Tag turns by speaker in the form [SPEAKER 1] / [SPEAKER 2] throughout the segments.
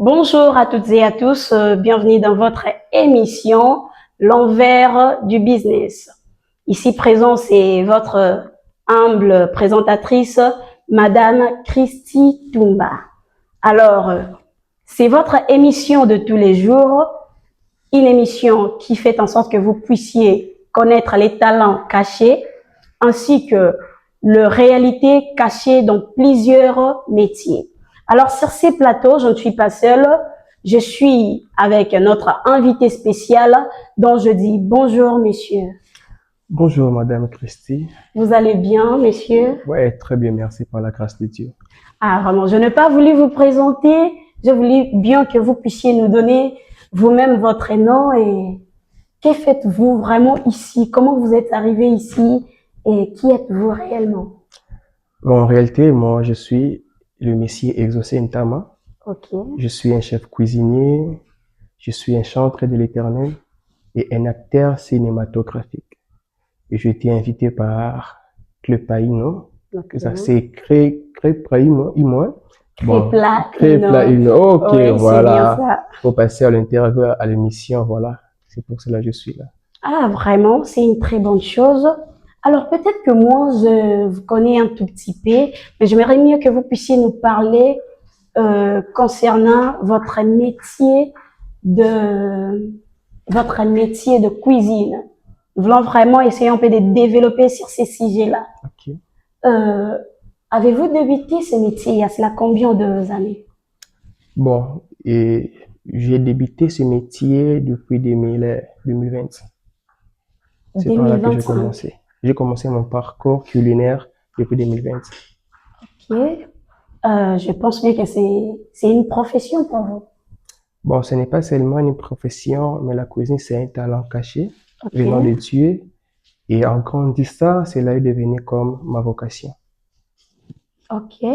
[SPEAKER 1] Bonjour à toutes et à tous, bienvenue dans votre émission L'envers du business. Ici présent, c'est votre humble présentatrice, Madame Christy Toumba. Alors, c'est votre émission de tous les jours, une émission qui fait en sorte que vous puissiez connaître les talents cachés ainsi que les réalités cachées dans plusieurs métiers. Alors, sur ces plateaux, je ne suis pas seule. Je suis avec notre invité spécial dont je dis bonjour, messieurs.
[SPEAKER 2] Bonjour, Madame Christy.
[SPEAKER 1] Vous allez bien, messieurs?
[SPEAKER 2] Ouais, très bien, merci par la grâce de Dieu.
[SPEAKER 1] Ah, vraiment, je n'ai pas voulu vous présenter. Je voulais bien que vous puissiez nous donner vous-même votre nom et que faites-vous vraiment ici? Comment vous êtes arrivé ici et qui êtes-vous réellement?
[SPEAKER 2] Bon, en réalité, moi, je suis le Messie Exaucé Ntama.
[SPEAKER 1] Ok.
[SPEAKER 2] Je suis un chef cuisinier, je suis un chantre de l'Éternel et un acteur cinématographique. Et j'ai été invité par Club Païno.
[SPEAKER 1] Ok.
[SPEAKER 2] Ça, c'est Club Païno, moi. Bon,
[SPEAKER 1] Crépla,
[SPEAKER 2] Club Païno. Ok,
[SPEAKER 1] oui, c'est bien
[SPEAKER 2] voilà.
[SPEAKER 1] ça.
[SPEAKER 2] Pour passer à l'interview, à l'émission, voilà. C'est pour cela que je suis là.
[SPEAKER 1] Ah, vraiment, c'est une très bonne chose. Alors, peut-être que moi, je vous connais un tout petit peu, mais j'aimerais mieux que vous puissiez nous parler concernant de votre métier de cuisine. Nous voulons vraiment essayer un peu de développer sur ces sujets-là.
[SPEAKER 2] Ok.
[SPEAKER 1] Euh, Avez-vous débuté ce métier il y a cela combien d'années?
[SPEAKER 2] Bon, et j'ai débuté ce métier depuis 2020. C'est par là que j'ai
[SPEAKER 1] 2025.
[SPEAKER 2] commencé. J'ai commencé mon parcours culinaire depuis 2020.
[SPEAKER 1] Ok. Je pense bien que c'est une profession pour vous.
[SPEAKER 2] Bon, ce n'est pas seulement une profession, mais la cuisine, c'est un talent caché
[SPEAKER 1] Ok.
[SPEAKER 2] venant de Dieu. Et en grandissant, cela est devenu comme ma vocation.
[SPEAKER 1] Ok.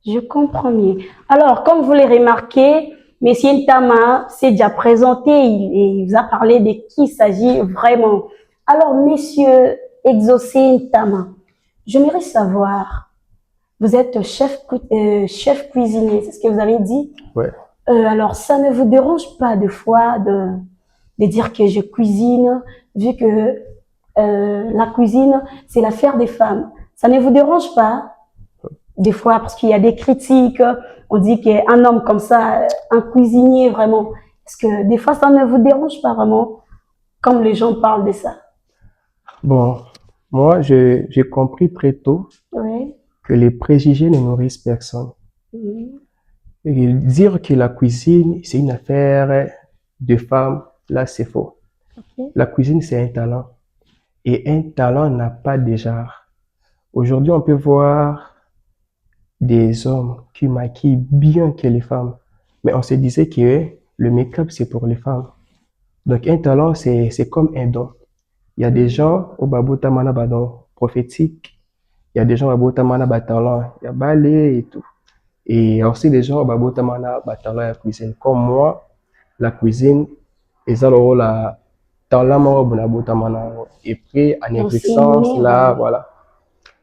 [SPEAKER 1] Je comprends mieux. Alors, comme vous l'avez remarqué, Monsieur Ntama s'est déjà présenté il vous a parlé de qui il s'agit vraiment. Alors, Monsieur Exaucé Ntama, j'aimerais savoir, vous êtes chef cuisinier, c'est ce que vous avez dit?
[SPEAKER 2] Ouais.
[SPEAKER 1] Alors, ça ne vous dérange pas de fois de dire que je cuisine, vu que la cuisine, c'est l'affaire des femmes. Ça ne vous dérange pas? Des fois, parce qu'il y a des critiques, on dit qu'un homme comme ça, un cuisinier vraiment, est-ce que des fois ça ne vous dérange pas vraiment, comme les gens parlent de ça?
[SPEAKER 2] Bon, moi, j'ai compris très tôt
[SPEAKER 1] Oui.
[SPEAKER 2] que les préjugés ne nourrissent personne.
[SPEAKER 1] Mhm.
[SPEAKER 2] Et dire que la cuisine, c'est une affaire de femmes, là, c'est faux.
[SPEAKER 1] Ok.
[SPEAKER 2] La cuisine, c'est un talent. Et un talent n'a pas de genre. Aujourd'hui, on peut voir des hommes qui maquillent bien que les femmes. Mais on se disait que le make-up, c'est pour les femmes. Donc, un talent, c'est comme un don. Il y a des gens au Babouta Mana Badon prophétique. Il y a des gens au Babouta Mana Talent. Il y a balai et tout. Et il y a aussi des gens au Babouta Mana Talent la cuisine. Comme moi, la cuisine, et ça, le rôle, dans la mort, Babouta Mana. Et puis, en
[SPEAKER 1] Donc c'est
[SPEAKER 2] existence,
[SPEAKER 1] inné
[SPEAKER 2] là,
[SPEAKER 1] vraiment.
[SPEAKER 2] voilà.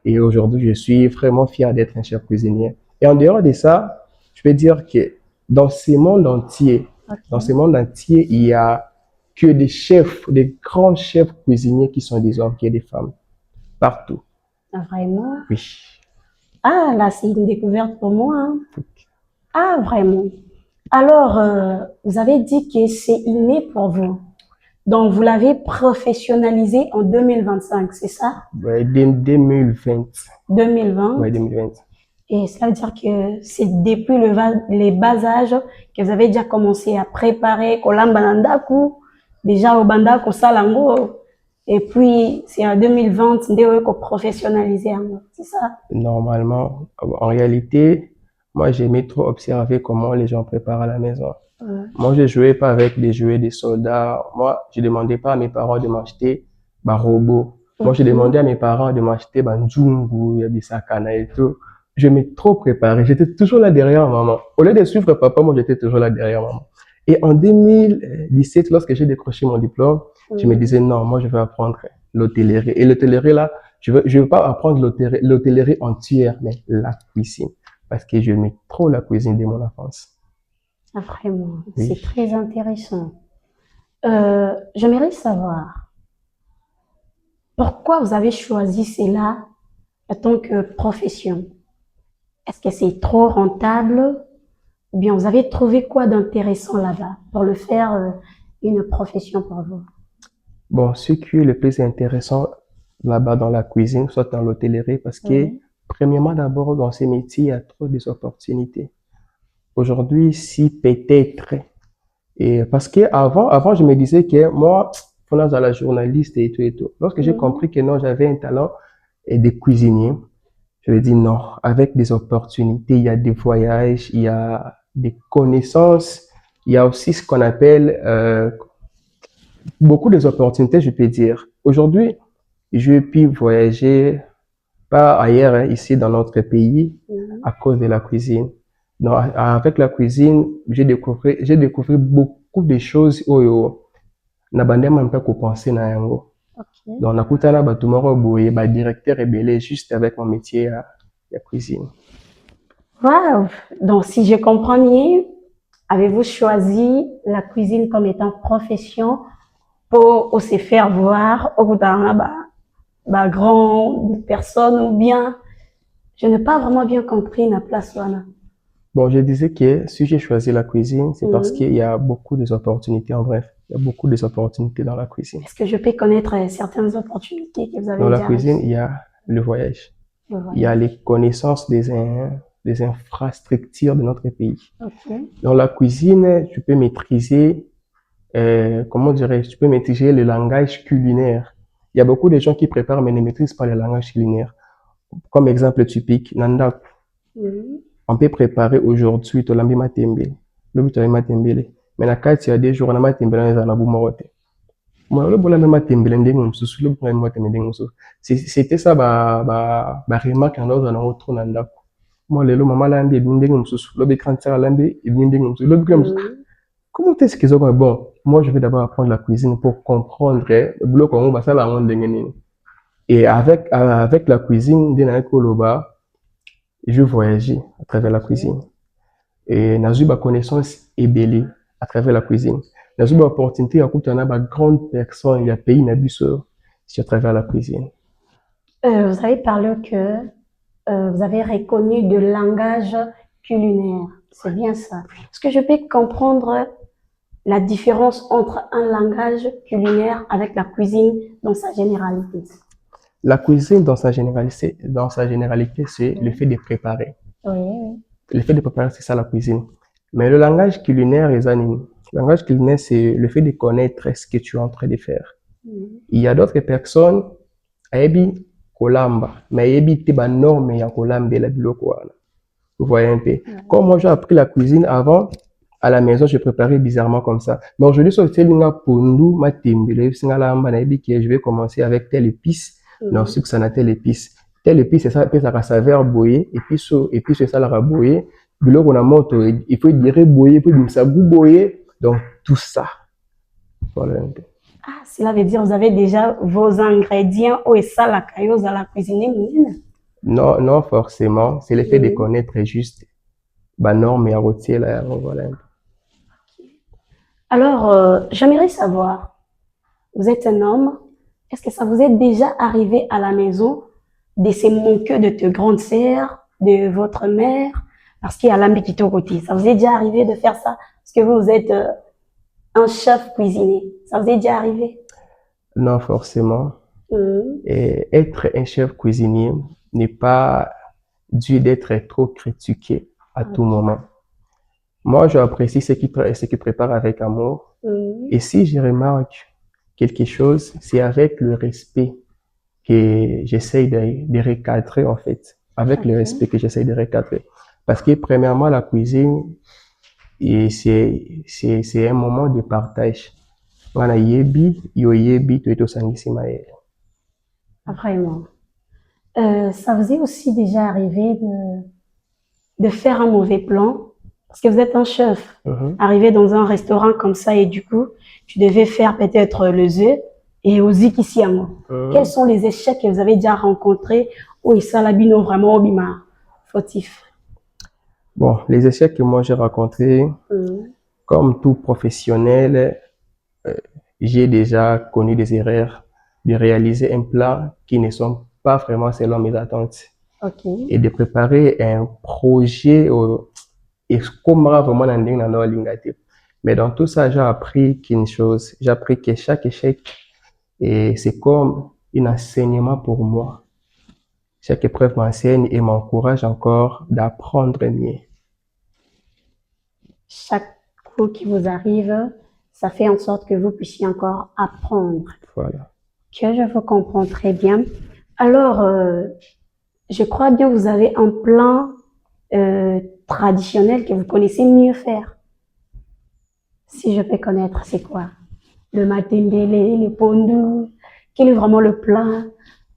[SPEAKER 2] Et aujourd'hui, je suis vraiment fier d'être un chef cuisinier. Et en dehors de ça, je peux dire que dans ce monde entier, dans ce
[SPEAKER 1] Ok.
[SPEAKER 2] monde entier, il y a que des chefs, des grands chefs cuisiniers qui sont des hommes, qui sont des femmes. Partout.
[SPEAKER 1] Vraiment?
[SPEAKER 2] Oui.
[SPEAKER 1] Ah, là, c'est une découverte pour moi, hein. Ah, vraiment. Alors, vous avez dit que c'est inné pour vous. Donc, vous l'avez professionnalisé en 2025, c'est ça?
[SPEAKER 2] Ouais, 2020.
[SPEAKER 1] 2020.
[SPEAKER 2] Ouais, 2020.
[SPEAKER 1] Et cela veut dire que c'est depuis les bas âges que vous avez déjà commencé à préparer Kolambanandaku, déjà au Bandako Salango. Et puis, c'est en 2020 qu'on professionnalisé, c'est ça?
[SPEAKER 2] Normalement, en réalité, moi, j'aimais trop observer comment les gens préparent à la maison. Moi, je jouais pas avec des jouets des soldats. Moi, je demandais pas à mes parents de m'acheter un robot. Moi, je
[SPEAKER 1] Ok.
[SPEAKER 2] demandais à mes parents de m'acheter un Njungu, Yabisakana et tout. Je m'ai trop préparé. J'étais toujours là derrière maman. Au lieu de suivre papa, moi, j'étais toujours là derrière maman. Et en 2017, lorsque j'ai décroché mon diplôme, je me disais, non, moi, je vais apprendre l'hôtellerie. Et l'hôtellerie, là, je veux pas apprendre l'hôtellerie entière, mais la cuisine. Parce que je mets trop la cuisine de mon enfance.
[SPEAKER 1] Ah, vraiment,
[SPEAKER 2] Oui.
[SPEAKER 1] c'est très intéressant. J'aimerais savoir pourquoi vous avez choisi cela en tant que profession. Est-ce que c'est trop rentable ou bien vous avez trouvé quoi d'intéressant là-bas pour le faire une profession pour vous?
[SPEAKER 2] Bon, ce qui est le plus intéressant là-bas dans la cuisine, soit dans l'hôtellerie, parce que,
[SPEAKER 1] Oui.
[SPEAKER 2] premièrement, d'abord, dans ces métiers, il y a trop d'opportunités. Aujourd'hui, si peut-être, et parce que avant, je me disais que moi, pendant à la journaliste et tout et tout. Lorsque j'ai compris
[SPEAKER 1] Mhm.
[SPEAKER 2] que non, j'avais un talent et de cuisinier, je me dis non, avec des opportunités, il y a des voyages, il y a des connaissances, il y a aussi ce qu'on appelle beaucoup d'opportunités, je peux dire. Aujourd'hui, je pu voyager pas ailleurs, hein, ici dans notre pays,
[SPEAKER 1] Mhm.
[SPEAKER 2] à cause de la cuisine. Donc, avec la cuisine, j'ai découvert beaucoup de choses oyo na bandema mpe kopenser na yango.
[SPEAKER 1] Ok.
[SPEAKER 2] Donc, nakutana bato moko boye, ba directeur ebele juste avec mon métier ya cuisine.
[SPEAKER 1] Wow. Donc, si je comprends bien, avez-vous choisi la cuisine comme étant profession pour se faire voir au bout d'un grande personne ou bien je n'ai pas vraiment bien compris la place là.
[SPEAKER 2] Bon, je disais que si j'ai choisi la cuisine, c'est parce
[SPEAKER 1] Mhm.
[SPEAKER 2] qu'il y a beaucoup d'opportunités, en bref. Il y a beaucoup d'opportunités dans la cuisine.
[SPEAKER 1] Est-ce que je peux connaître certaines opportunités que vous avez
[SPEAKER 2] Dans la
[SPEAKER 1] déjà
[SPEAKER 2] cuisine, il
[SPEAKER 1] reçues?
[SPEAKER 2] y a le voyage.
[SPEAKER 1] Le
[SPEAKER 2] Il y a
[SPEAKER 1] voyage.
[SPEAKER 2] les connaissances des infrastructures de notre pays.
[SPEAKER 1] Ok.
[SPEAKER 2] Dans la cuisine, tu peux maîtriser, comment dirais-je, tu peux maîtriser le langage culinaire. Il y a beaucoup de gens qui préparent mais ne maîtrisent pas le langage culinaire. Comme exemple typique, Nanda,
[SPEAKER 1] Mhm.
[SPEAKER 2] on peut préparer aujourd'hui tolambi matembele. Lobi tolambi matembele. Mais na kati ya des jours na matembele na ezala bumorote. Moi, le bola même matembele ndenge mususu, le bola même matembele ndenge mususu. C'était ça ba remarque en ordre na otro nanda. Moi, lelo mama lambi ebi ndenge mususu. Lobi kantsara lambi ebi ndenge mususu. Lobi comme
[SPEAKER 1] Mhm.
[SPEAKER 2] comment est-ce qu'ils ont bon, moi je vais d'abord apprendre la cuisine pour comprendre le boulot qu'on va faire la ronde ndenge. Et avec la cuisine, dès koloba, je voyageais à travers la
[SPEAKER 1] Ok.
[SPEAKER 2] cuisine. Et j'ai eu ma connaissance ébélée à travers la cuisine. J'ai eu l'opportunité d'écouter une grande personne, il y a pays Nabusso, c'est à travers la cuisine.
[SPEAKER 1] Vous avez parlé que vous avez reconnu de langage culinaire. C'est bien ça. Est-ce que je peux comprendre la différence entre un langage culinaire avec la cuisine dans sa généralité?
[SPEAKER 2] La cuisine, dans sa généralité, c'est le
[SPEAKER 1] Oui,
[SPEAKER 2] fait de préparer.
[SPEAKER 1] oui,
[SPEAKER 2] Le fait de préparer, c'est ça la cuisine. Mais le langage culinaire, les amis, le langage culinaire, c'est le fait de connaître ce que tu es en train de faire.
[SPEAKER 1] oui.
[SPEAKER 2] Il y a d'autres personnes, ayebi kolamba, mais ayebi te ba norme ya kolambela biloko wana. Vous voyez un peu. Comme
[SPEAKER 1] Oui.
[SPEAKER 2] moi, j'ai appris la cuisine avant, à la maison, je préparais bizarrement comme ça. Mais aujourd'hui, sur le linga pondu, ma timbele, singala amba na yebi que je vais commencer avec telle épice, non,
[SPEAKER 1] Mhm.
[SPEAKER 2] sucre ça na telle épice. Telle épice, c'est ça, peut ça saveur boyer, et puis c'est ça la boyer. Biloko na moto, il faut dire boyer, il faut ça goût boyer. Donc, tout ça. Voilà un peu.
[SPEAKER 1] Ah, cela veut dire que vous avez déjà vos ingrédients ou et ça la caillose à la cuisine.
[SPEAKER 2] Non, non, forcément. C'est le fait de
[SPEAKER 1] Mhm.
[SPEAKER 2] connaître juste, bah, norme et à rôtir, là, voilà un peu.
[SPEAKER 1] Alors, j'aimerais savoir, vous êtes un homme, est-ce que ça vous est déjà arrivé à la maison de se moquer de ta grande sœur, de votre mère, parce qu'il y a l'ambiguïté côté. Ça vous est déjà arrivé de faire ça? Parce que vous êtes un chef cuisinier. Ça vous est déjà arrivé?
[SPEAKER 2] Non, forcément.
[SPEAKER 1] Mhm.
[SPEAKER 2] Et être un chef cuisinier n'est pas dû d'être trop critiqué à tout
[SPEAKER 1] Ok.
[SPEAKER 2] moment. Moi, j'apprécie ce qui prépare avec amour.
[SPEAKER 1] Mhm.
[SPEAKER 2] Et si je remarque quelque chose, c'est avec le respect que j'essaye de recadrer, en fait. Avec le
[SPEAKER 1] Ok.
[SPEAKER 2] respect que j'essaye de recadrer. Parce que, premièrement, la cuisine, et c'est un moment de partage. Wana yebi, yo yebi, to eto sangisi maele.
[SPEAKER 1] Ah, vraiment. Ça vous est aussi déjà arrivé de faire un mauvais plan? Parce que vous êtes un chef.
[SPEAKER 2] Mhm.
[SPEAKER 1] Arriver dans un restaurant comme ça et du coup, tu devais faire peut-être les œufs et aux ikisiamo. Quels
[SPEAKER 2] Mhm.
[SPEAKER 1] sont les échecs que vous avez déjà rencontrés où ils salabino vraiment au bima fautif?
[SPEAKER 2] Bon, les échecs que moi j'ai rencontrés, comme tout professionnel, euh, j'ai déjà connu des erreurs de réaliser un plan qui ne sont pas vraiment selon mes attentes
[SPEAKER 1] Ok.
[SPEAKER 2] et de préparer un projet et comment vraiment dans l'ingati. Mais dans tout ça, j'ai appris qu'une chose, j'ai appris que chaque échec, et c'est comme un enseignement pour moi. Chaque épreuve m'enseigne et m'encourage encore d'apprendre mieux.
[SPEAKER 1] Chaque coup qui vous arrive, ça fait en sorte que vous puissiez encore apprendre.
[SPEAKER 2] Voilà.
[SPEAKER 1] Que je vous comprends très bien. Alors, je crois bien que vous avez un plan traditionnel que vous connaissez mieux faire. Si je peux connaître, c'est quoi? Le matembele, le pondu. Quel est vraiment le plat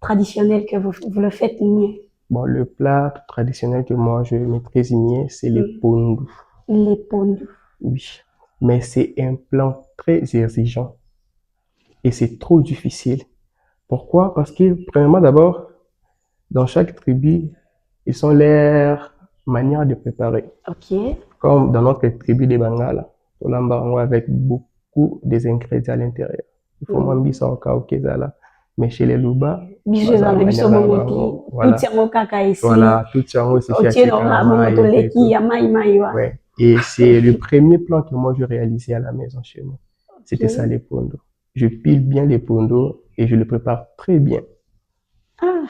[SPEAKER 1] traditionnel que vous le faites mieux?
[SPEAKER 2] Bon, le plat traditionnel que moi je maîtrise mieux, c'est le
[SPEAKER 1] Mm.
[SPEAKER 2] pondu.
[SPEAKER 1] Les pondus.
[SPEAKER 2] Oui. Mais c'est un plat très exigeant et c'est trop difficile. Pourquoi? Parce que, premièrement, d'abord, dans chaque tribu, ils ont leur manière de préparer.
[SPEAKER 1] Ok.
[SPEAKER 2] Comme dans notre tribu des Bangala, on avec beaucoup des ingrédients à l'intérieur. Il faut moins
[SPEAKER 1] Mm.
[SPEAKER 2] bisa au cas là. Mais chez les Luba,
[SPEAKER 1] Biso
[SPEAKER 2] baza
[SPEAKER 1] ezala biso
[SPEAKER 2] manière na
[SPEAKER 1] bongo
[SPEAKER 2] bango,
[SPEAKER 1] tout
[SPEAKER 2] voilà.
[SPEAKER 1] yango kaka esi
[SPEAKER 2] Voilà, tout ça, moi, c'est
[SPEAKER 1] otie
[SPEAKER 2] fiaché
[SPEAKER 1] longa bongo
[SPEAKER 2] karama et
[SPEAKER 1] toleki
[SPEAKER 2] tout.
[SPEAKER 1] ya mai wa.
[SPEAKER 2] Ouais. Et c'est le premier plan que moi je réalisais à la maison chez nous. C'était ça,
[SPEAKER 1] Ok.
[SPEAKER 2] les pondo. Je pile bien les pondo et je le prépare très bien.
[SPEAKER 1] Ah,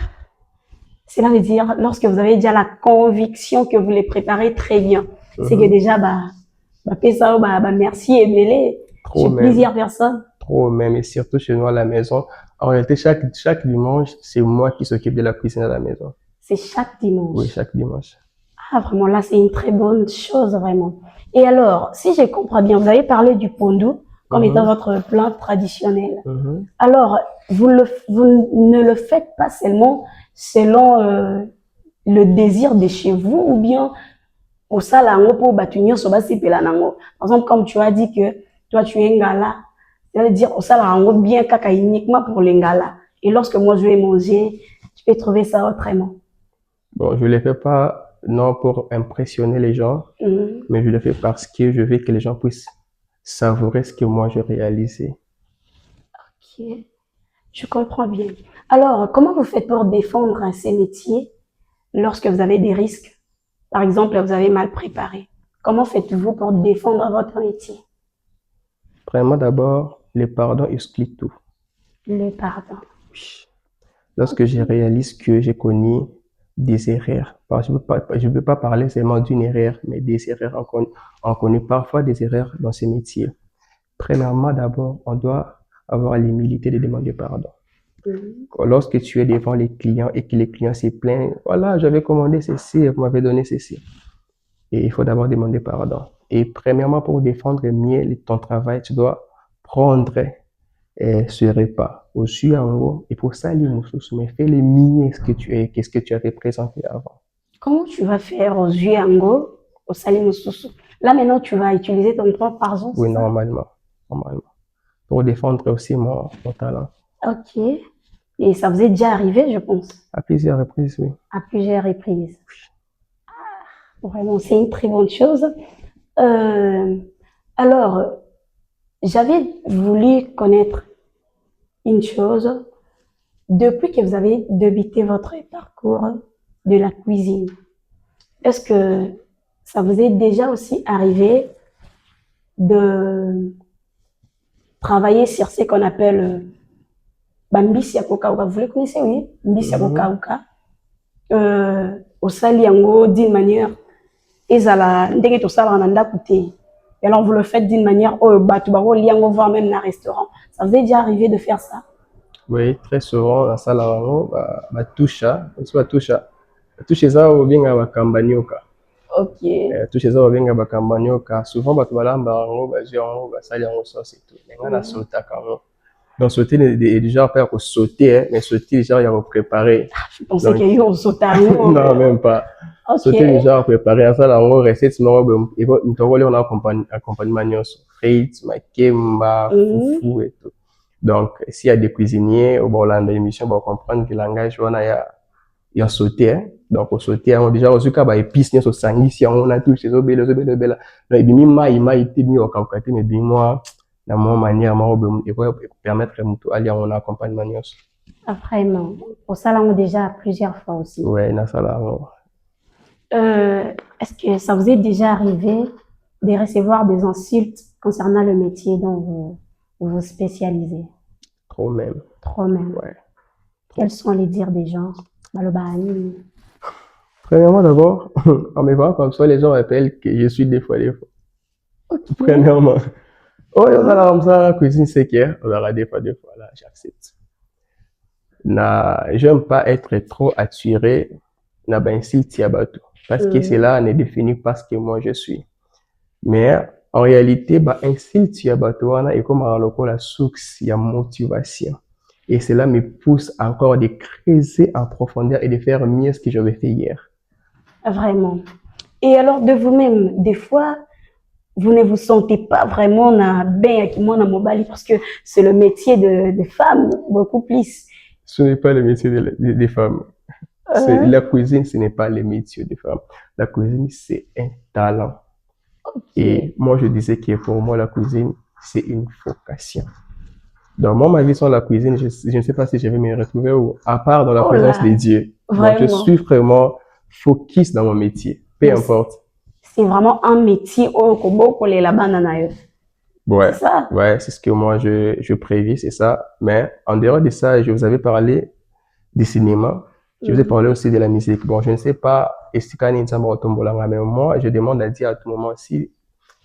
[SPEAKER 1] cela veut dire, lorsque vous avez déjà la conviction que vous les préparez très bien, c'est que déjà, merci et mêlé
[SPEAKER 2] Trop
[SPEAKER 1] chez
[SPEAKER 2] même.
[SPEAKER 1] plusieurs personnes.
[SPEAKER 2] Trop même, et surtout chez nous à la maison. En réalité, chaque dimanche, c'est moi qui s'occupe de la cuisine à la maison.
[SPEAKER 1] C'est chaque
[SPEAKER 2] Oui,
[SPEAKER 1] dimanche.
[SPEAKER 2] chaque dimanche.
[SPEAKER 1] Ah, vraiment, là, c'est une très bonne chose, vraiment. Et alors, si je comprends bien, vous avez parlé du pondu comme étant
[SPEAKER 2] Mhm,
[SPEAKER 1] votre plat traditionnel.
[SPEAKER 2] mhm.
[SPEAKER 1] Alors, vous ne le faites pas seulement selon le désir de chez vous ou bien au salango pour batunyo soba sipela nango. Par exemple, comme tu as dit que toi tu es ngala, ça veut dire au salango bien kaka uniquement pour les ngala. Et lorsque moi je vais manger, tu peux trouver ça autrement.
[SPEAKER 2] Bon, je le fais pas, non pour impressionner les gens,
[SPEAKER 1] Mhm.
[SPEAKER 2] mais je le fais parce que je veux que les gens puissent savourer ce que moi je réalisais.
[SPEAKER 1] Ok, je comprends bien. Alors, comment vous faites pour défendre ces métiers lorsque vous avez des risques? Par exemple, vous avez mal préparé. Comment faites-vous pour défendre votre métier?
[SPEAKER 2] Premièrement, d'abord, le pardon explique tout.
[SPEAKER 1] Le pardon.
[SPEAKER 2] Oui. Lorsque je
[SPEAKER 1] Ok.
[SPEAKER 2] réalise que j'ai connu des erreurs, parce que je ne peux pas parler seulement d'une erreur, mais des erreurs, on connaît parfois des erreurs dans ce métier. Premièrement, d'abord, on doit avoir l'humilité de demander pardon.
[SPEAKER 1] Mhm.
[SPEAKER 2] Lorsque tu es devant les clients et que les clients se plaignent, voilà, j'avais commandé ceci, vous m'avez donné ceci. Et il faut d'abord demander pardon. Et premièrement, pour défendre mieux ton travail, tu dois prendre ce repas au suango et pour ça, mais fais le mieux ce que tu es, qu'est-ce que tu avais présenté avant.
[SPEAKER 1] Comment tu vas faire aux yeux Yango, au Salimususu? Là, maintenant, tu vas utiliser ton propre argent, c'est
[SPEAKER 2] Oui,
[SPEAKER 1] ça?
[SPEAKER 2] normalement. Pour défendre aussi mon talent.
[SPEAKER 1] Ok. Et ça vous est déjà arrivé, je pense,
[SPEAKER 2] À plusieurs reprises, oui.
[SPEAKER 1] à plusieurs reprises. Vraiment, c'est une très bonne chose. Euh, alors, j'avais voulu connaître une chose. Depuis que vous avez débuté votre parcours de la cuisine, est-ce que ça vous est déjà aussi arrivé de travailler sur ce qu'on appelle bambisi ya kokauka? Vous le connaissez, oui? Mbisi ya
[SPEAKER 2] Mhm.
[SPEAKER 1] kokauka. Osali yango d'une manière ezala ndenge tosalaka na ndako te. Et alors vous le faites d'une manière oyo bato bakolia yango voire même na restaurant. Ça vous est déjà arrivé de faire ça?
[SPEAKER 2] Oui, très souvent, dans la lango, touche eza obenga bakambanioka.
[SPEAKER 1] Ok.
[SPEAKER 2] Touche eza obenga bakambanioka. Souvent, bato balamba yango, bazwi yango, basali yango sauce et tout. Mais nga na
[SPEAKER 1] Mhm.
[SPEAKER 2] sautaka yango. Donc, sauter est déjà pas pour sauter, hein, mais sauter déjà, il y a préparé.
[SPEAKER 1] Je pensais
[SPEAKER 2] Donc,
[SPEAKER 1] qu'il y a eu un sautango.
[SPEAKER 2] non, même pas.
[SPEAKER 1] Ok.
[SPEAKER 2] Sauter déjà préparé. À ça, la recette, sinon, il faut, on a accompagnement nyonso. Frites, makemba,
[SPEAKER 1] Mhm.
[SPEAKER 2] foufou et tout. Donc, s'il y a des cuisiniers, au bon, là, dans l'émission, on va comprendre que le langage, on a, il y a sauté, hein. Donc, au sauté, on a déjà reçu qu'à épices, au sangi, si on a touché, zo bela. Donc, il m'a été mis au caucate, mais bien, moi, dans mon manière, moi, il va permettre à aller en accompagnement.
[SPEAKER 1] Vraiment. Pour ça, là, on déjà plusieurs fois aussi.
[SPEAKER 2] Ouais, dans ça, là,
[SPEAKER 1] Est-ce que ça vous est déjà arrivé de recevoir des insultes concernant le métier dont vous vous spécialisez?
[SPEAKER 2] trop même.
[SPEAKER 1] Trop même.
[SPEAKER 2] Ouais.
[SPEAKER 1] Quels sont les dires des gens? Malobani.
[SPEAKER 2] Premièrement, d'abord, en me voyant comme ça, les gens appellent que je suis des fois.
[SPEAKER 1] Ok.
[SPEAKER 2] Premièrement. Oh, on a comme ça, la cuisine, c'est qu'il on aura des fois, là, j'accepte. J'aime pas être trop attiré, ben, si tiabato. Parce que cela ne définit pas ce que moi je suis. Mais, en réalité, ben, un style tiabato, est comme un local, la source, il y a motivation. Et cela me pousse encore de creuser en profondeur et de faire mieux ce que j'avais fait hier.
[SPEAKER 1] Vraiment. Et alors, de vous-même, des fois, vous ne vous sentez pas vraiment bien avec moi dans mon bali parce que c'est le métier de femmes, beaucoup plus.
[SPEAKER 2] Ce n'est pas le métier des femmes. La cuisine, ce n'est pas le métier des femmes. La cuisine, c'est un talent. Et moi, je disais que pour moi, la cuisine, c'est une vocation. Donc, moi, ma vie sur la cuisine, je ne sais pas si je vais me retrouver ou, à part dans la présence de Dieu. Donc, je suis vraiment focus dans mon métier. Peu importe.
[SPEAKER 1] C'est vraiment un métier au Kobo pour les là-bas.
[SPEAKER 2] Ouais,
[SPEAKER 1] c'est ça?
[SPEAKER 2] Ouais, c'est ce que moi, je prévis, c'est ça. Mais en dehors de ça, je vous avais parlé du cinéma. Je vous ai parlé aussi de la musique. Bon, je ne sais pas, mais moi, je demande à Dieu à tout moment si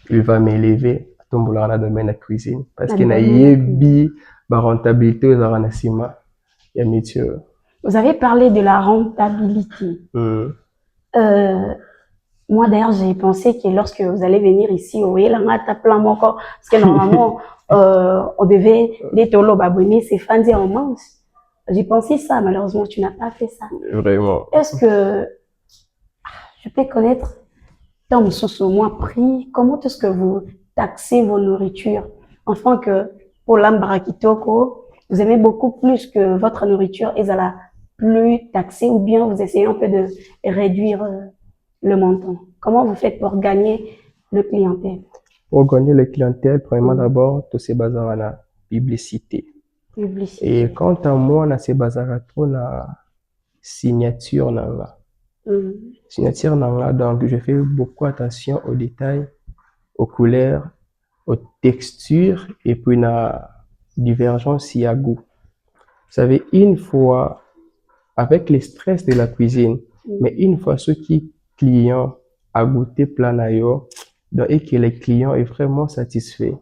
[SPEAKER 2] il va m'élever à Tombolanga dans le domaine de la cuisine. Parce qu'il y a une rentabilité aux aranasima. Il y a métier.
[SPEAKER 1] Vous avez parlé de la rentabilité. Moi, d'ailleurs, j'ai pensé que lorsque vous allez venir ici, parce que normalement, on devait abonner ces fans et en mange. J'ai pensé ça, malheureusement, tu n'as pas fait ça.
[SPEAKER 2] Vraiment.
[SPEAKER 1] Est-ce que je peux connaître dans ce mois prix, comment est-ce que vous taxez vos nourritures? Enfin que pour l'ambarakitoko, vous aimez beaucoup plus que votre nourriture et ça la plus taxée ou bien vous essayez un peu de réduire le montant. Comment vous faites pour gagner le clientèle?
[SPEAKER 2] Pour gagner le clientèle, premièrement d'abord, tout c'est basé sur la publicité. Et quant à moi, on s'est basé sur la signature. Signature, donc je fais beaucoup attention aux détails, aux couleurs, aux textures et puis la divergence à goût. Vous savez, une fois, avec le stress de la cuisine, mais une fois ceux qui clients a goûté planayo, donc et que le client est vraiment satisfait.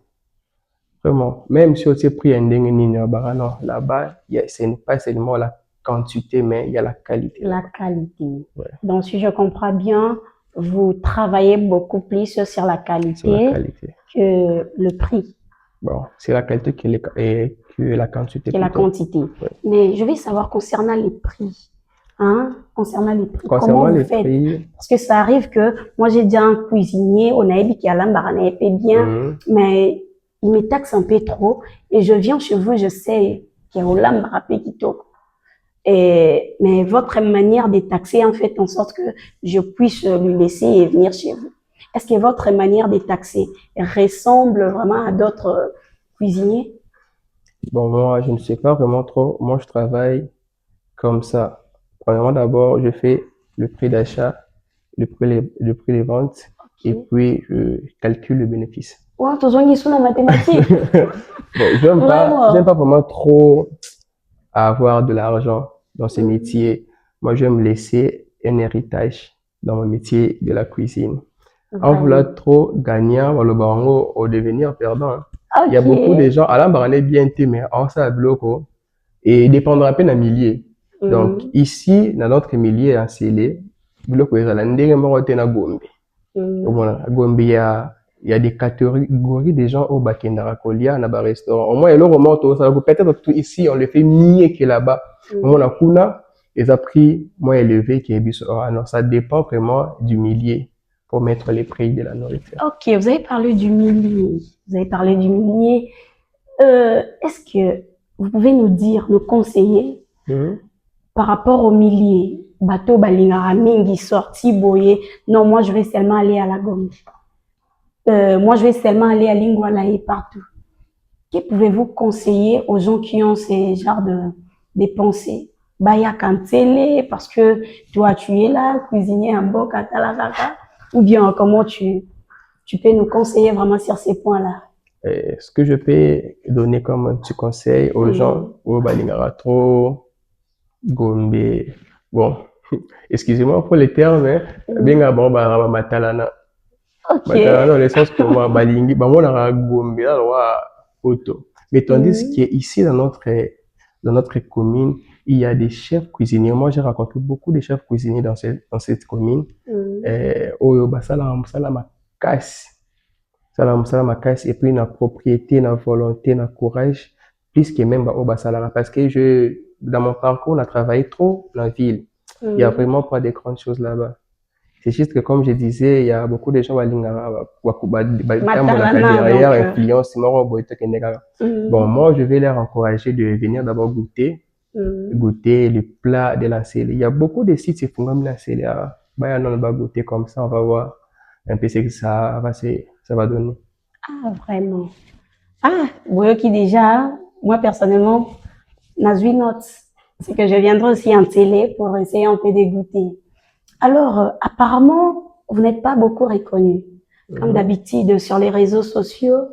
[SPEAKER 2] Vraiment, même si on s'est pris un non, là-bas, ce n'est pas seulement la quantité, mais il y a la qualité.
[SPEAKER 1] La qualité.
[SPEAKER 2] Ouais.
[SPEAKER 1] Donc, si je comprends bien, vous travaillez beaucoup plus sur la qualité, que le prix.
[SPEAKER 2] Bon, c'est la qualité que la quantité.
[SPEAKER 1] Que la quantité.
[SPEAKER 2] Ouais.
[SPEAKER 1] Mais je veux savoir concernant les prix. Concernant les prix.
[SPEAKER 2] Concernant les prix.
[SPEAKER 1] Parce que ça arrive que moi j'ai déjà un cuisinier, on a dit qu'il y a l'embarras bien, mais il me taxe un peu trop et je viens chez vous, je sais qu'il y a l'embarras qui toque. Mais votre manière de taxer en fait en sorte que je puisse lui laisser venir chez vous. Est-ce que votre manière de taxer ressemble vraiment à d'autres cuisiniers?
[SPEAKER 2] Bon, moi, je ne sais pas vraiment trop. Moi, je travaille comme ça. Premièrement, d'abord, je fais le prix d'achat, le prix des ventes, et puis je calcule le bénéfice.
[SPEAKER 1] Ouais, tu as besoin de mathématiques.
[SPEAKER 2] Bon, j'aime pas vraiment trop avoir de l'argent dans ce métier. Moi, je vais me laisser un héritage dans mon métier de la cuisine. En voulant trop gagnant, au devenir perdant. Okay. Il y a beaucoup de gens, à l'embarras bien mais en ça bloque et dépendra à peine d'un millier. Donc, ici, dans notre millier en scellé, bloque il y a des catégories de gens au Bakendara Kolia, dans le restaurant. Au moins, il y a le peut-être ici, on le fait mieux que là-bas. Au moins, on a les prix moins élevés que alors, ça dépend vraiment du millier pour mettre les prix de la nourriture.
[SPEAKER 1] Ok, vous avez parlé du millier. Est-ce que vous pouvez nous dire, nous conseiller par rapport au millier bateau balingara mingi sorti boye. Non, moi je vais seulement aller à la Gombe. Moi je vais seulement aller à Lingwala et partout. Que pouvez-vous conseiller aux gens qui ont ces genres de pensées? Baya Kantele, parce que toi tu es là, cuisiner un beau katalakaka, ou bien comment tu peux nous conseiller vraiment sur ces points-là?
[SPEAKER 2] Ce que je peux donner comme un petit conseil aux gens, au Balingara trop, Gombe, bon, excusez-moi pour les termes, mais bien bon, bah, matalana.
[SPEAKER 1] Ok.
[SPEAKER 2] Matalana, dans le sens que moi, Balingi, bah, moi, on a Gombe, là, auto. Mais tandis qu'ici, dans notre commune, il y a des chefs cuisiniers. Moi, j'ai rencontré beaucoup de chefs cuisiniers dans cette commune. Oh, bah, ça, ma casse. Ça, ma casse. Et puis, la propriété, la volonté, le courage, plus que même, bah, oh, bah, ça, parce que dans mon parcours, on a travaillé trop dans la ville. Il y a vraiment pas de grandes choses là-bas. C'est juste que, comme je disais, il y a beaucoup de gens derrière influence. Bon, moi, je vais leur encourager de venir d'abord goûter le plat de la Célé. Il y a beaucoup de sites qui font comme la Célé. Bah, on va goûter comme ça, on va voir un peu ce que ça va donner.
[SPEAKER 1] Ah, vraiment. Ah, moi qui déjà, moi personnellement, Nazwi note, c'est que je viendrai aussi en télé pour essayer un peu de goûter. Alors, apparemment, vous n'êtes pas beaucoup reconnu. Comme d'habitude, sur les réseaux sociaux,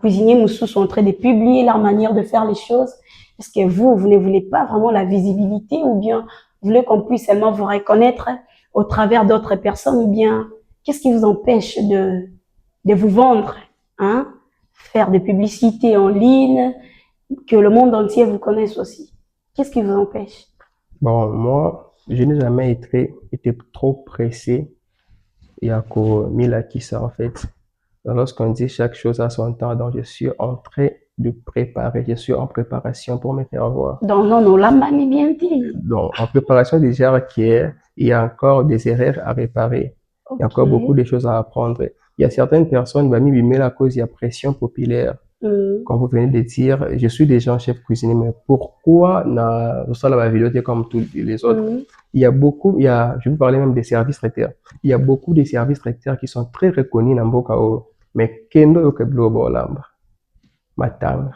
[SPEAKER 1] cuisiniers Moussou sont en train de publier leur manière de faire les choses. Est-ce que vous ne voulez pas vraiment la visibilité ou bien vous voulez qu'on puisse seulement vous reconnaître au travers d'autres personnes ou bien qu'est-ce qui vous empêche de vous vendre, hein? Faire des publicités en ligne, que le monde entier vous connaisse aussi. Qu'est-ce qui vous empêche?
[SPEAKER 2] Bon, moi, je n'ai jamais été trop pressé. Il y a qu'au Mila qui ça, en fait. Lorsqu'on dit chaque chose à son temps, donc je suis en train de préparer, je suis en préparation pour me faire voir.
[SPEAKER 1] Donc, non, là, m'a bien dit.
[SPEAKER 2] Donc, en préparation déjà, il y a encore des erreurs à réparer. Il y a encore beaucoup de choses à apprendre. Il y a certaines personnes, mais à cause, il y a pression populaire. Comme vous venez de dire, je suis déjà un chef cuisinier, mais pourquoi la vidéo comme tous les autres? Il y a je vais vous parler même des services traiteurs. Il y a beaucoup de services traiteurs qui sont très reconnus dans Bokao, mais kendo yo keblo bolamba, matanga.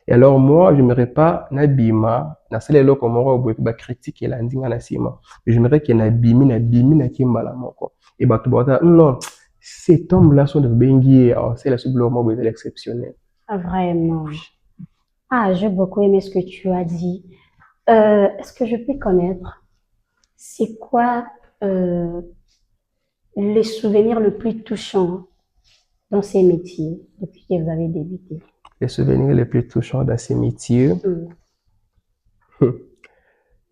[SPEAKER 2] Et alors moi, je n'aimerais pas nabima, na sele loko moro boye ba critique et landinga na sima. J'aimerais qu'il na bimi na kimbala moko. Et bah tout non, cet homme-là sont de bengi, c'est la sublo mo boye l'exceptionnel.
[SPEAKER 1] Ah, vraiment. Ah, j'ai beaucoup aimé ce que tu as dit. Est-ce que je peux connaître, c'est quoi les souvenirs le plus touchants dans ces métiers depuis que vous avez débuté?
[SPEAKER 2] Les souvenirs les plus touchants dans ces métiers, je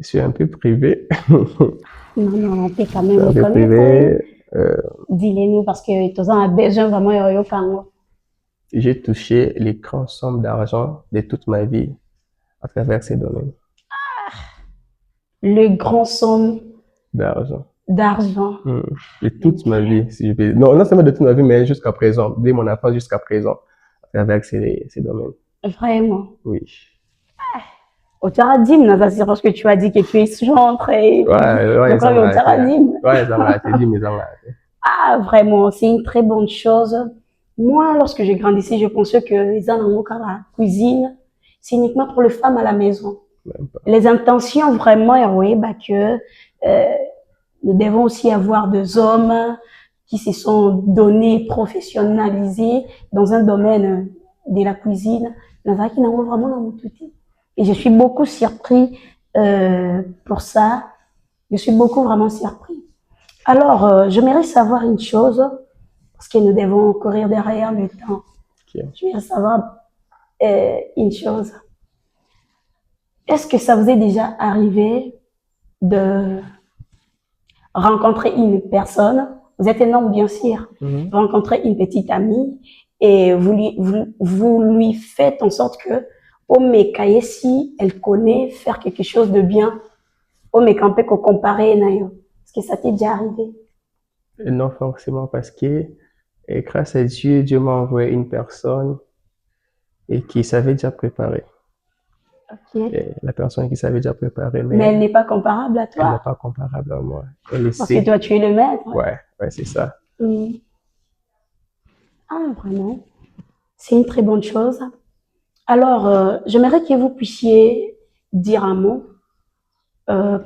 [SPEAKER 2] suis un peu privé.
[SPEAKER 1] Non, on peut quand même
[SPEAKER 2] Un peu
[SPEAKER 1] connaître.
[SPEAKER 2] privé.
[SPEAKER 1] Dis-les-nous parce que tous en a besoin vraiment de kango.
[SPEAKER 2] J'ai touché les grandes sommes d'argent de toute ma vie à travers ces domaines.
[SPEAKER 1] Le grand somme
[SPEAKER 2] D'argent.
[SPEAKER 1] d'argent.
[SPEAKER 2] De toute ma vie, si je peux. Non, non seulement de toute ma vie, mais jusqu'à présent, dès mon enfance jusqu'à présent, à travers ces domaines.
[SPEAKER 1] Vraiment.
[SPEAKER 2] Oui.
[SPEAKER 1] Au Taradim, parce que tu as dit que tu es centre et
[SPEAKER 2] ouais,
[SPEAKER 1] ça au Taradim.
[SPEAKER 2] Ouais, ça m'a dit, mais ça m'a
[SPEAKER 1] Ah, vraiment, c'est une très bonne chose. Moi, lorsque j'ai grandi, je pensais que les la cuisine, c'est uniquement pour les femmes à la maison. Les intentions vraiment, oui, que nous devons aussi avoir des hommes qui se sont donnés, professionnalisés dans un domaine de la cuisine. Vraiment. Et je suis beaucoup surpris pour ça. Je suis beaucoup vraiment surpris. Alors, j'aimerais savoir une chose, parce que nous devons courir derrière le temps.
[SPEAKER 2] Okay.
[SPEAKER 1] J'aimerais savoir une chose. Est-ce que ça vous est déjà arrivé de rencontrer une personne, vous êtes un homme bien sûr, rencontrer une petite amie et vous lui faites en sorte que si elle connaît faire quelque chose de bien, on peut comparer nayo. Est-ce que ça t'est déjà arrivé?
[SPEAKER 2] Non, forcément, parce que grâce à Dieu, Dieu m'a envoyé une personne et qui savait déjà préparer.
[SPEAKER 1] Ok.
[SPEAKER 2] Et la personne qui savait déjà préparer,
[SPEAKER 1] Mais elle
[SPEAKER 2] mais
[SPEAKER 1] n'est pas comparable à
[SPEAKER 2] elle n'est
[SPEAKER 1] toi.
[SPEAKER 2] pas comparable à moi. Elle
[SPEAKER 1] Parce que
[SPEAKER 2] essaie.
[SPEAKER 1] toi, tu es le maître.
[SPEAKER 2] Ouais, c'est ça.
[SPEAKER 1] Hmm. Ah, vraiment. C'est une très bonne chose. Alors, j'aimerais que vous puissiez dire un mot,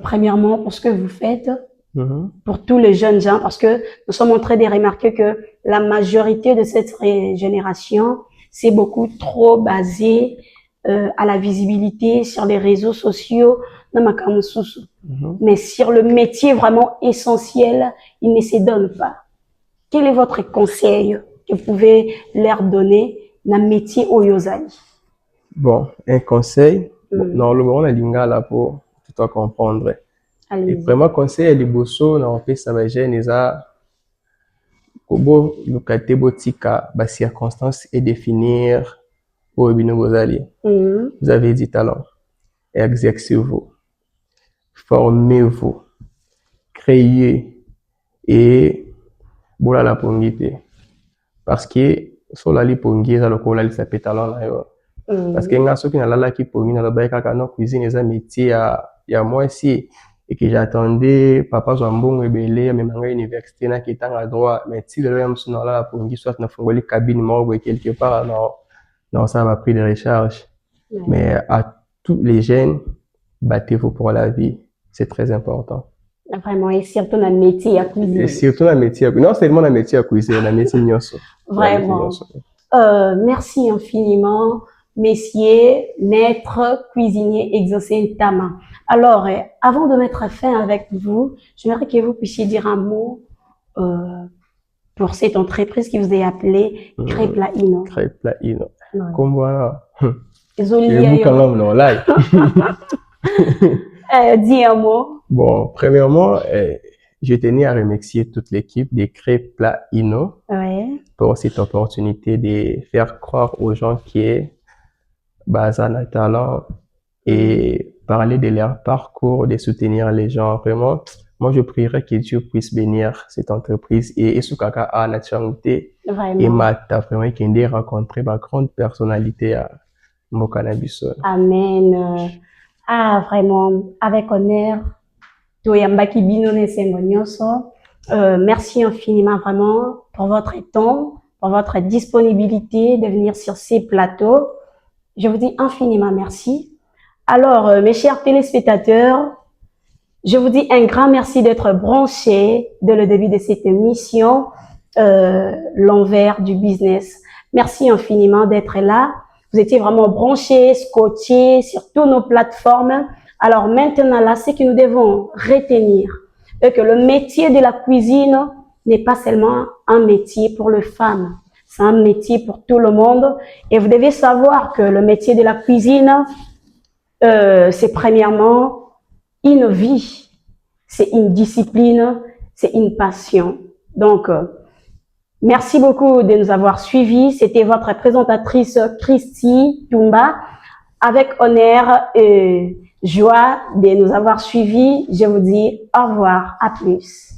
[SPEAKER 1] premièrement, pour ce que vous faites,
[SPEAKER 2] Mhm.
[SPEAKER 1] pour tous les jeunes gens, parce que nous sommes en train de remarquer que la majorité de cette génération, c'est beaucoup trop basé à la visibilité sur les réseaux sociaux, na makambo susu.
[SPEAKER 2] Mhm.
[SPEAKER 1] Mais sur le métier vraiment essentiel, ils ne se donnent pas. Quel est votre conseil que vous pouvez leur donner dans le métier Oyozali?
[SPEAKER 2] Bon, un conseil. Bon,
[SPEAKER 1] Hmm.
[SPEAKER 2] dans le moment, on a lingala pour tout à comprendre. Et
[SPEAKER 1] Allez-y.
[SPEAKER 2] vraiment, conseil, les bosso, on fait ça, va gêner ça. Kobo, lukate botika, ba circonstances et définir au bino bozali.
[SPEAKER 1] Hmm.
[SPEAKER 2] Vous avez du talent. Exercez-vous. Formez-vous. Créez. Et, bola la pongite. Parce que, sur la lipongi, ça le cola, il s'appelle talent là, yo. Parce que
[SPEAKER 1] Hmm.
[SPEAKER 2] nga soki nalalaki pongi nalobaki kaka no cuisine eza métier ya mwasi et que j'attendais papa zwa mbongo ebele amemanga université nakitanga droit mais ti lelo ya mosu nalala pongi soit nafungoli cabine moko boye quelque part naosala ba prix de recharge
[SPEAKER 1] Ouais.
[SPEAKER 2] mais à tous les jeunes battez-vous pour la vie, c'est très important.
[SPEAKER 1] Vraiment, et surtout dans le métier à
[SPEAKER 2] Et
[SPEAKER 1] cuisine.
[SPEAKER 2] surtout na métier non seulement na métier ya cuisine na métier nyonso. Na métier
[SPEAKER 1] Vraiment.
[SPEAKER 2] nyonso.
[SPEAKER 1] Merci infiniment, messieurs, maître, cuisinier, exaucé Tama. Alors, avant de mettre fin avec vous, j'aimerais que vous puissiez dire un mot pour cette entreprise qui vous est appelée Crêpe La Ino.
[SPEAKER 2] Crêpe la ino.
[SPEAKER 1] Ouais.
[SPEAKER 2] Comme voilà.
[SPEAKER 1] Désolé, dis un mot.
[SPEAKER 2] Bon, premièrement, je tenais à remercier toute l'équipe des Crêpes Plat Ino
[SPEAKER 1] Ouais.
[SPEAKER 2] pour cette opportunité de faire croire aux gens qui est basé un talent et parler de leur parcours, de soutenir les gens. Vraiment, moi, je prierais que Dieu puisse bénir cette entreprise et Sukaka a nationalité et
[SPEAKER 1] Vraiment.
[SPEAKER 2] Mata vraiment qui a rencontré ma grande personnalité à Mokanabiso.
[SPEAKER 1] Amen. Ah, vraiment, avec honneur. Toyambaki Binone Sengo Nyonso. Merci infiniment vraiment pour votre temps, pour votre disponibilité de venir sur ces plateaux. Je vous dis infiniment merci. Alors, mes chers téléspectateurs, je vous dis un grand merci d'être branchés dès le début de cette émission, l'envers du business. Merci infiniment d'être là. Vous étiez vraiment branchés, scotchés sur toutes nos plateformes. Alors maintenant là, ce que nous devons retenir est que le métier de la cuisine n'est pas seulement un métier pour les femmes, c'est un métier pour tout le monde. Et vous devez savoir que le métier de la cuisine, c'est premièrement une vie, c'est une discipline, c'est une passion. Donc, merci beaucoup de nous avoir suivis. C'était votre présentatrice Christy Tumba. Avec honneur et joie de nous avoir suivis, je vous dis au revoir, à plus.